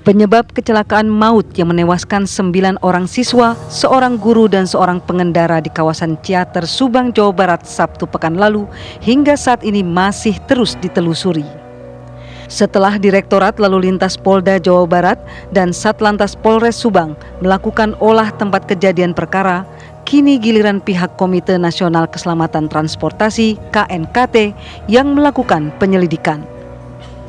Penyebab kecelakaan maut yang menewaskan 9 orang siswa, seorang guru dan seorang pengendara di kawasan Ciater, Subang, Jawa Barat Sabtu pekan lalu hingga saat ini masih terus ditelusuri. Setelah Direktorat Lalu Lintas Polda Jawa Barat dan Satlantas Polres Subang melakukan olah tempat kejadian perkara, kini giliran pihak Komite Nasional Keselamatan Transportasi (KNKT) yang melakukan penyelidikan.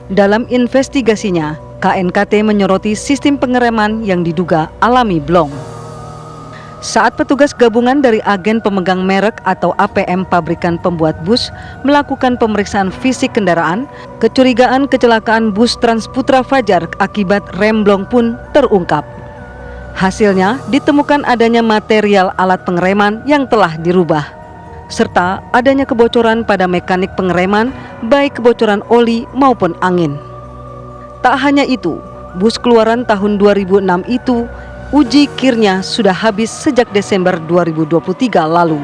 Dalam investigasinya, KNKT menyoroti sistem pengereman yang diduga alami blong. Saat petugas gabungan dari agen pemegang merek atau APM pabrikan pembuat bus melakukan pemeriksaan fisik kendaraan, kecurigaan kecelakaan bus Transputra Fajar akibat rem blong pun terungkap. Hasilnya ditemukan adanya material alat pengereman yang telah dirubah, serta adanya kebocoran pada mekanik pengereman, baik kebocoran oli maupun angin. Tak hanya itu, bus keluaran tahun 2006 itu uji kirnya sudah habis sejak Desember 2023 lalu.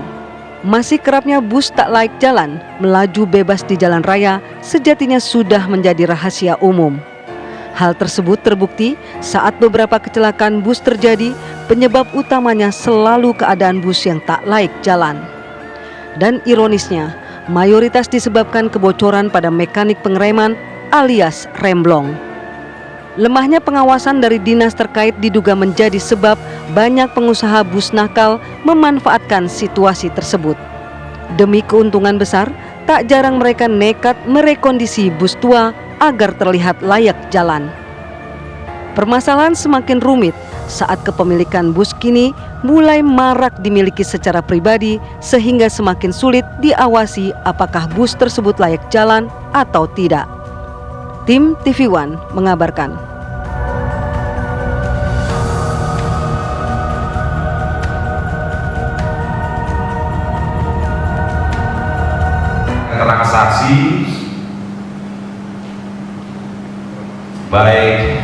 Masih kerapnya bus tak layak jalan, melaju bebas di jalan raya sejatinya sudah menjadi rahasia umum. Hal tersebut terbukti saat beberapa kecelakaan bus terjadi, penyebab utamanya selalu keadaan bus yang tak layak jalan. Dan ironisnya, mayoritas disebabkan kebocoran pada mekanik pengereman alias remblong. Lemahnya pengawasan dari dinas terkait diduga menjadi sebab banyak pengusaha bus nakal memanfaatkan situasi tersebut. Demi keuntungan besar, tak jarang mereka nekat merekondisi bus tua agar terlihat layak jalan. Permasalahan semakin rumit saat kepemilikan bus kini mulai marak dimiliki secara pribadi sehingga semakin sulit diawasi apakah bus tersebut layak jalan atau tidak. Tim TV One mengabarkan. Keterangan saksi baik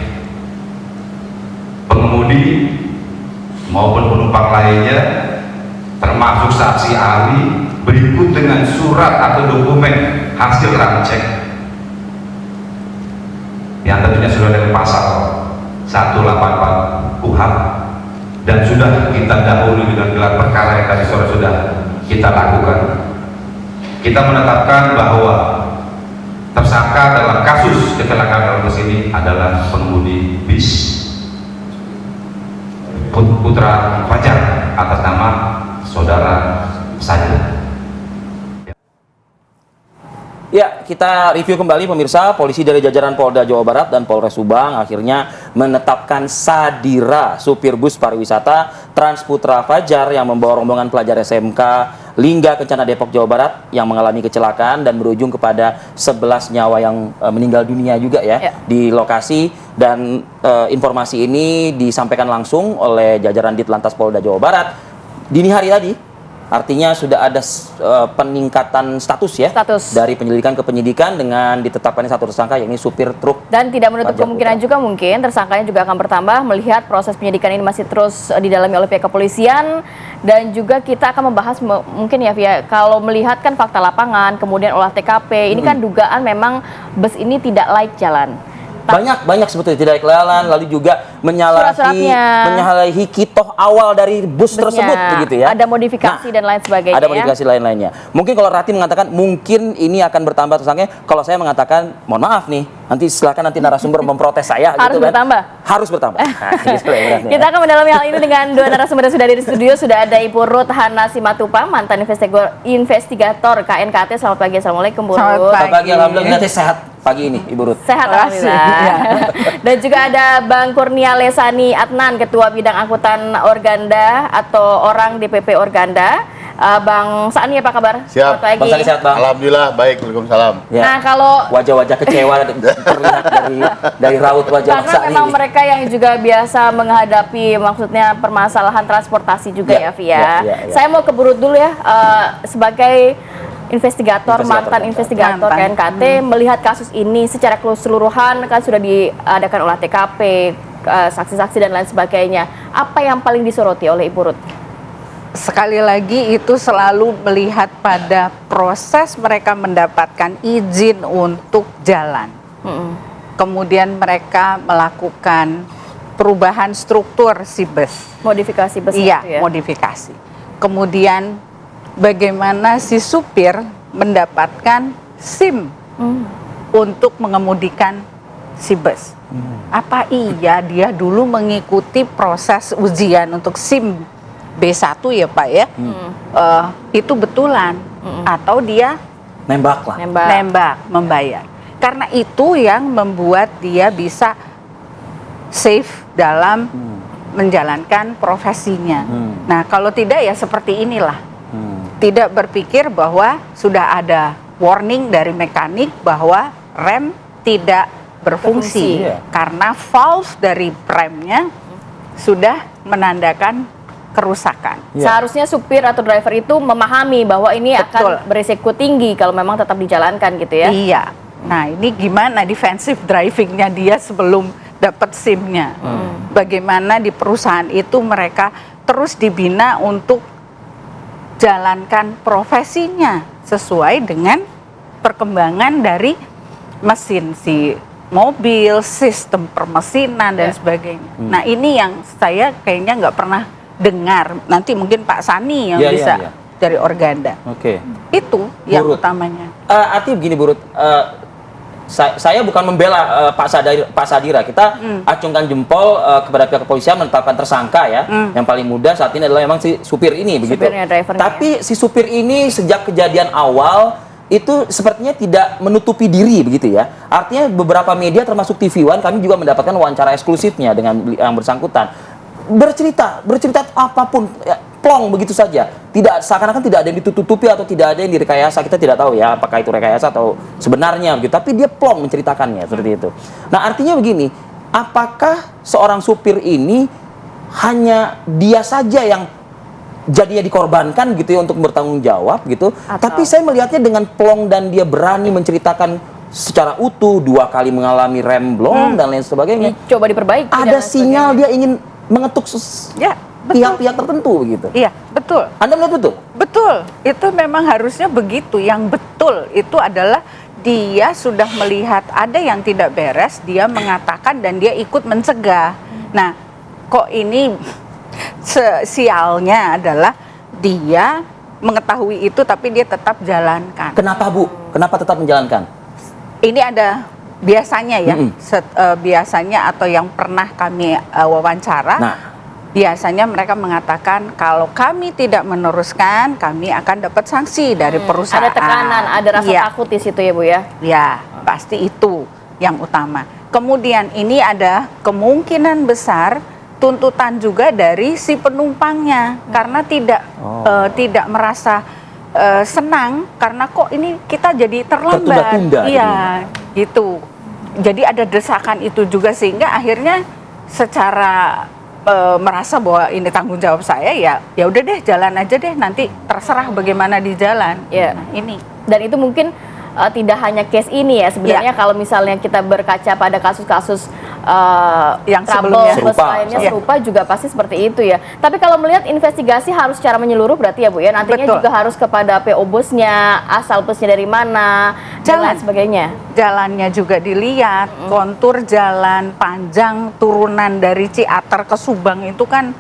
pengemudi maupun penumpang lainnya, termasuk saksi ahli, berikut dengan surat atau dokumen hasil ramcek yang tentunya sudah dengan pasal 184 KUHP dan sudah kita dahului dengan gelar perkara yang tadi sore sudah kita lakukan. Kita menetapkan bahwa tersangka dalam kasus kecelakaan bus ini adalah pengemudi bis Putra Fajar atas nama saudara saya. Ya, kita review kembali pemirsa. Polisi dari jajaran Polda Jawa Barat dan Polres Subang akhirnya menetapkan Sadira, supir bus pariwisata Transputra Fajar yang membawa rombongan pelajar SMK Lingga Kencana Depok Jawa Barat yang mengalami kecelakaan dan berujung kepada 11 nyawa yang meninggal dunia juga ya di lokasi. Dan informasi ini disampaikan langsung oleh jajaran Ditlantas Polda Jawa Barat dini hari tadi. Artinya sudah ada peningkatan status ya, dari penyelidikan ke penyidikan dengan ditetapkannya satu tersangka yakni supir truk. Dan tidak menutup kemungkinan juga mungkin tersangkanya juga akan bertambah melihat proses penyidikan ini masih terus didalami oleh pihak kepolisian. Dan juga kita akan membahas mungkin ya Via, kalau melihat kan fakta lapangan, kemudian olah TKP, ini kan dugaan memang bus ini tidak layak jalan. Banyak sebetulnya tidak jalan, lalu juga menyalahi kitoh awal dari bus tersebut begitu ya. Ada modifikasi dan lain sebagainya. Ada modifikasi lain-lainnya. Mungkin kalau Rati mengatakan mungkin ini akan bertambah tersangkanya, kalau saya mengatakan mohon maaf nih, nanti silakan nanti narasumber memprotes saya harus gitu bertambah. Kan. Harus bertambah. Nah, kita akan mendalami hal ini dengan dua narasumber yang sudah ada di studio. Sudah ada Ibu Ruth Hana Simatupang, mantan investigator KNKT. Selamat pagi, assalamualaikum Bu Ruth. Selamat pagi, alhamdulillah sehat. Pagi ini Ibu Ruth. Sehat alhamdulillah. Dan juga ada Bang Kurnia Lesani Adnan, Ketua Bidang Angkutan Organda atau orang DPP Organda. Bang Sani apa kabar? Siap. Selamat pagi. Bang Sani sehat Bang? Alhamdulillah baik, waalaikumsalam. Ya. Nah kalau wajah-wajah kecewa terlihat dari raut wajah Bang Sani. Karena memang mereka yang juga biasa menghadapi maksudnya permasalahan transportasi juga ya Via. Saya mau ke Bu Ruth dulu ya, sebagai mantan investigator KNKT, melihat kasus ini secara keseluruhan kan sudah diadakan olah TKP, saksi-saksi dan lain sebagainya. Apa yang paling disoroti oleh Ibu Ruth? Sekali lagi itu selalu melihat pada proses mereka mendapatkan izin untuk jalan. Kemudian mereka melakukan perubahan struktur si bus. Modifikasi bus Iya, itu ya. modifikasi. Kemudian bagaimana si supir mendapatkan SIM untuk mengemudikan si bus. Apa iya dia dulu mengikuti proses ujian untuk SIM B1 ya Pak ya? Itu betulan. Atau dia Nembak lah. nembak, membayar. Karena itu yang membuat dia bisa safe dalam menjalankan profesinya. Nah, kalau tidak ya seperti inilah. Tidak berpikir bahwa sudah ada warning dari mekanik bahwa rem tidak berfungsi. Iya. Karena valve dari remnya sudah menandakan kerusakan. Iya. Seharusnya supir atau driver itu memahami bahwa ini Betul. akan berisiko tinggi kalau memang tetap dijalankan gitu ya. Iya. Nah, ini gimana defensive drivingnya dia sebelum dapat SIM-nya? Bagaimana di perusahaan itu mereka terus dibina untuk jalankan profesinya sesuai dengan perkembangan dari mesin si mobil, sistem permesinan dan sebagainya. Nah, ini yang saya kayaknya nggak pernah dengar. Nanti mungkin Pak Sani yang Iya, bisa iya. dari Organda. Oke. Itu yang Burut. utamanya. Artinya begini Bu Ruth, saya bukan membela Pak Sadira. Kita acungkan jempol kepada pihak kepolisian menetapkan tersangka ya. Yang paling mudah saat ini adalah memang si supir ini begitu. Supirnya, drivernya. Tapi si supir ini sejak kejadian awal itu sepertinya tidak menutupi diri begitu ya. Artinya beberapa media termasuk TV One kami juga mendapatkan wawancara eksklusifnya dengan yang bersangkutan. Bercerita apapun ya, plong begitu saja. Tidak seakan-akan tidak ada yang ditutupi atau tidak ada yang direkayasa. Kita tidak tahu ya apakah itu rekayasa atau sebenarnya begitu. Tapi dia plong menceritakannya seperti itu. Nah, artinya begini, apakah seorang supir ini hanya dia saja yang jadinya dikorbankan gitu ya untuk bertanggung jawab gitu. Tapi saya melihatnya dengan plong dan dia berani menceritakan secara utuh 2 kali mengalami rem blong dan lain sebagainya. Coba diperbaiki. dan Ada lain sinyal sebagainya. dia ingin mengetuk Ya, betul. pihak-pihak tertentu begitu. Iya, betul. Anda melihat betul? Betul, itu memang harusnya begitu. Yang betul itu adalah dia sudah melihat ada yang tidak beres, dia mengatakan dan dia ikut mencegah. Nah, kok ini sialnya adalah dia mengetahui itu tapi dia tetap jalankan. Kenapa Bu? Kenapa tetap menjalankan? Ini ada biasanya ya, biasanya atau yang pernah kami wawancara. Nah, biasanya mereka mengatakan kalau kami tidak meneruskan, kami akan dapat sanksi dari perusahaan. Ada tekanan, ada rasa Iya. takut di situ ya Bu ya. Ya, pasti itu yang utama. Kemudian ini ada kemungkinan besar tuntutan juga dari si penumpangnya karena tidak merasa senang karena kok ini kita jadi terlambat. Tertunda-tunda Iya, gitu. Jadi ada desakan itu juga sehingga akhirnya secara merasa bahwa ini tanggung jawab saya ya udah deh jalan aja deh nanti terserah bagaimana di jalan. Iya. Nah, ini. Dan itu mungkin tidak hanya case ini ya sebenarnya kalau misalnya kita berkaca pada kasus-kasus Yang trouble sebelumnya. bus Serupa. lainnya Iya. serupa juga pasti seperti itu ya. Tapi kalau melihat investigasi harus secara menyeluruh berarti ya Bu ya. Nantinya Betul. juga harus kepada PO busnya, asal busnya dari mana, dan lain sebagainya. Jalannya juga dilihat, kontur jalan, panjang turunan dari Ciater ke Subang itu kan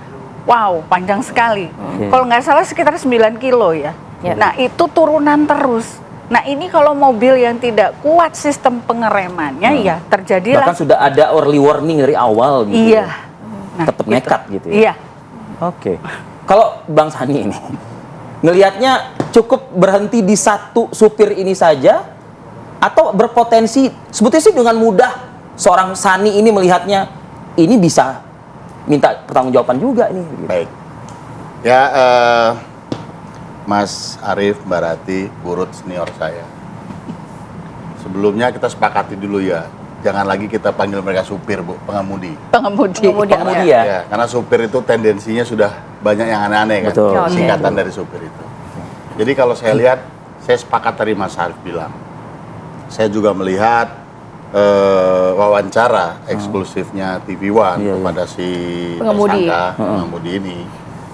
wow, panjang sekali. Kalau nggak salah sekitar 9 kilo ya. Ya. Nah, itu turunan terus. Nah, ini kalau mobil yang tidak kuat sistem pengeremannya ya terjadilah. bahkan sudah ada early warning dari awal gitu. Iya. ya. Nah, Tetap gitu. nekat gitu ya. Iya. Oke. Kalau Bang Sani ini ngelihatnya cukup berhenti di satu supir ini saja atau berpotensi sebetulnya sih dengan mudah seorang Sani ini melihatnya ini bisa minta pertanggungjawaban juga ini. Baik. Ya, Mas Arief, Mbak Rati, Burut senior saya. Sebelumnya kita sepakati dulu ya, jangan lagi kita panggil mereka supir, Bu, pengemudi. Pengemudi. Pengemudi ya. Ya, karena supir itu tendensinya sudah banyak yang aneh-aneh kan, Betul. Oke. singkatan dari supir itu. Jadi kalau saya lihat, saya sepakat tadi Mas Arief bilang. Saya juga melihat wawancara eksklusifnya TV One Iya, iya. kepada si Pengemudi. tersangka, pengemudi ini.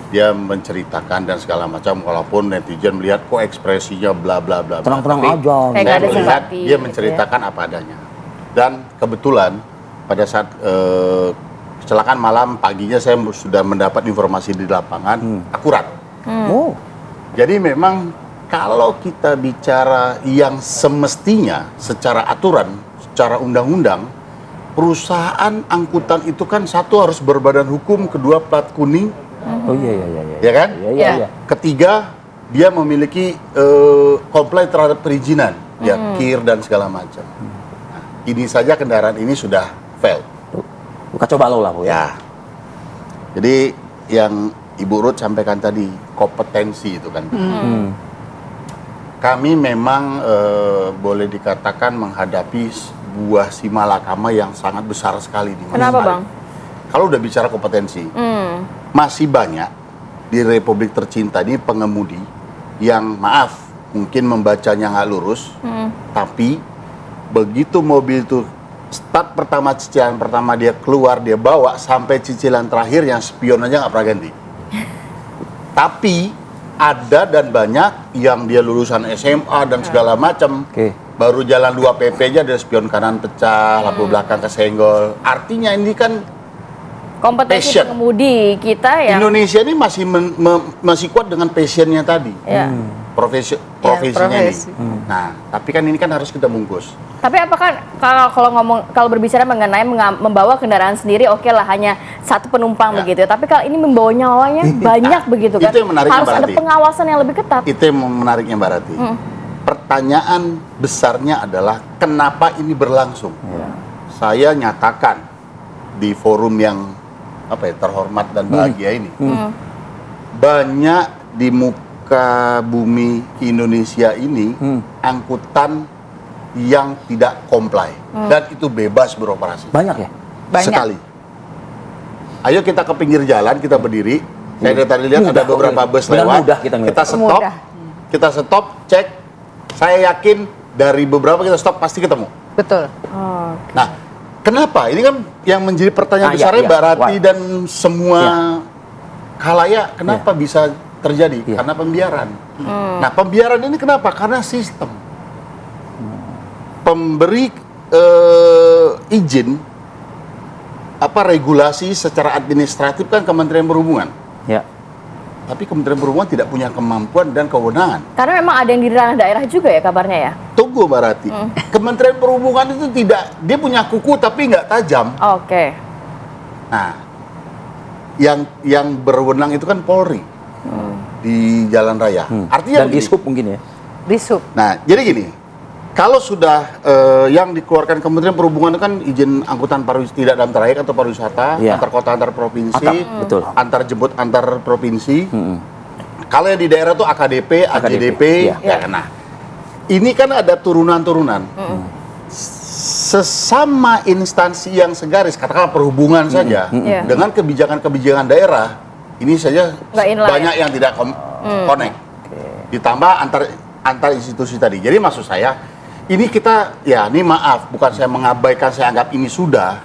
Dia menceritakan dan segala macam, walaupun netizen melihat kok ekspresinya bla bla bla. bla. Tenang-tenang Tapi aja. Kayak nggak saya ada melihat simpati, dia gitu menceritakan apa adanya. Dan kebetulan pada saat kecelakaan malam, paginya saya sudah mendapat informasi di lapangan akurat. Oh, Jadi memang kalau kita bicara yang semestinya secara aturan, secara undang-undang, perusahaan angkutan itu kan satu harus berbadan hukum, kedua plat kuning, oh iya. ya kan? Iya. Ketiga, dia memiliki komplain terhadap perizinan, ya KIR dan segala macam. Nah, ini saja kendaraan ini sudah fail. Kacau balau lah, Bu ya. Ya. Jadi yang Ibu Ruth sampaikan tadi, kompetensi itu kan. Kami memang boleh dikatakan menghadapi sebuah simalakama yang sangat besar sekali di masa Kenapa, hari. Bang? Kalau udah bicara kompetensi, masih banyak di Republik tercinta ini pengemudi yang maaf mungkin membacanya nggak lurus, tapi begitu mobil itu start pertama, cicilan pertama dia keluar, dia bawa sampai cicilan terakhir yang spion aja nggak pernah ganti. Tapi ada dan banyak yang dia lulusan SMA dan segala macam, Oke. baru jalan 2 PP aja ada spion kanan pecah, lampu belakang kesenggol. Artinya ini kan Kompetensi Passion. pengemudi kita ya. Indonesia ini masih kuat dengan passionnya tadi, Ya. profesinya profesi. ini. Nah, tapi kan ini kan harus kita bungkus. Tapi apakah kalau berbicara mengenai membawa kendaraan sendiri, oke lah hanya satu penumpang Ya. begitu. Tapi kalau ini membawa nyawanya banyak begitu kan, itu yang menariknya, harus ada berarti. pengawasan yang lebih ketat. Itu yang menariknya Mbak Rati. Pertanyaan besarnya adalah kenapa ini berlangsung? Saya nyatakan di forum yang terhormat dan bahagia ini, banyak di muka bumi Indonesia ini angkutan yang tidak comply dan itu bebas beroperasi. Banyak ya? Banyak. Sekali. Ayo kita ke pinggir jalan, kita berdiri. Saya dari tadi lihat ada beberapa bus Dengan lewat. mudah kita ngeliat. stop, Mudah. kita stop, cek. Saya yakin dari beberapa kita stop pasti ketemu. Betul. Nah, kenapa? Ini kan yang menjadi pertanyaan besarnya iya. Mbak Rati Why? dan semua khalayak, kenapa bisa terjadi? Iya. Karena pembiaran. Nah, pembiaran ini kenapa? Karena sistem. Pemberi izin regulasi secara administratif kan Kementerian Perhubungan. Ya. Tapi Kementerian Perhubungan tidak punya kemampuan dan kewenangan. Karena memang ada yang di ranah daerah juga ya kabarnya ya. Tunggu Mbak Rati. Kementerian Perhubungan itu tidak, dia punya kuku tapi nggak tajam. Oke. Nah, yang berwenang itu kan Polri di jalan raya. Artinya Dan begini. Dishub mungkin ya? Dishub. Nah, jadi gini, kalau sudah yang dikeluarkan Kementerian Perhubungan itu kan izin angkutan tidak dalam trayek atau pariwisata, Iya. antar kota antar provinsi, Betul. antar jemput antar provinsi. Kalau yang di daerah tuh AKDP, AJDP, iya. ya kan. Nah, ini kan ada turunan-turunan. Sesama instansi yang segaris, katakanlah perhubungan saja, Iya. dengan kebijakan-kebijakan daerah, ini saja Nggak inline. banyak yang tidak connect. Ditambah antar institusi tadi. Jadi maksud saya, ini kita, ya ini maaf, bukan saya mengabaikan, saya anggap ini sudah.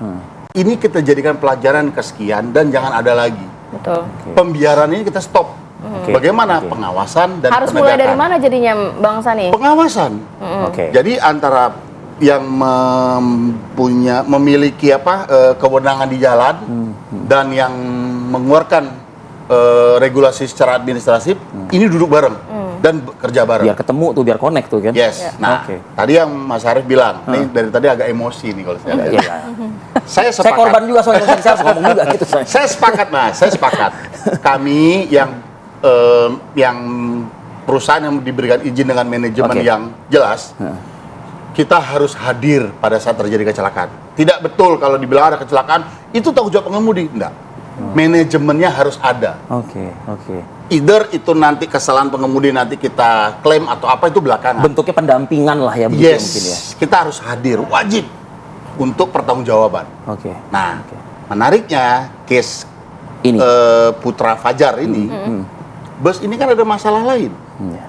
Ini kita jadikan pelajaran kesekian dan jangan ada lagi. Betul. Pembiaran ini kita stop. Bagaimana Oke. pengawasan dan Harus mulai dari penegakan? mana jadinya Bang Sani? Pengawasan. Oke. Jadi antara yang memiliki kewenangan di jalan dan yang mengeluarkan regulasi secara administratif, ini duduk bareng dan bekerja bareng. Biar ketemu tuh, biar connect tuh kan? Yes. Nah, Oke. tadi yang Mas Arief bilang, nih dari tadi agak emosi nih kalau saya lihat. Iya. Saya Saya sepakat. korban juga soalnya saya harus ngomong juga gitu saya. Saya sepakat, Mas. Saya sepakat. Kami yang perusahaan yang diberikan izin dengan manajemen Oke. yang jelas, kita harus hadir pada saat terjadi kecelakaan. Tidak betul kalau dibilang ada kecelakaan, itu tanggung jawab pengemudi. Enggak. Manajemennya harus ada. Oke. Either itu nanti kesalahan pengemudi nanti kita klaim atau apa itu belakangan. Bentuknya pendampingan lah ya begitu Yes, mungkin ya. kita harus hadir, wajib untuk pertanggungjawaban. Oke. Nah, menariknya case Ini. Putra Fajar ini, bus ini kan ada masalah lain Iya.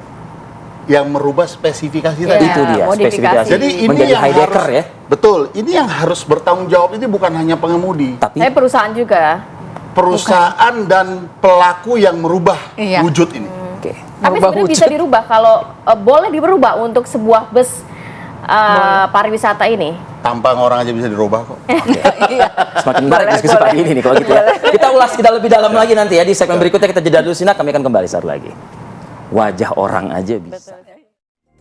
yang merubah spesifikasi Iya. tadi. Itu dia modifikasi. spesifikasi. Jadi ini menjadi yang high decker harus, ya. betul, ini yang harus bertanggung jawab itu bukan hanya pengemudi, Tapi Saya perusahaan juga. perusahaan dan pelaku yang merubah Iya. wujud ini. oke. Tapi Merubah sebenarnya bisa wujud. dirubah kalau boleh dirubah untuk sebuah bus pariwisata ini. tampang orang aja bisa dirubah kok. Semakin menarik Boleh, diskusi boleh. pagi ini nih kalau gitu ya. Kita ulas kita lebih dalam lagi nanti ya di segmen berikutnya. Kita jeda dulu, Sina, kami akan kembali saat lagi. Wajah orang aja bisa.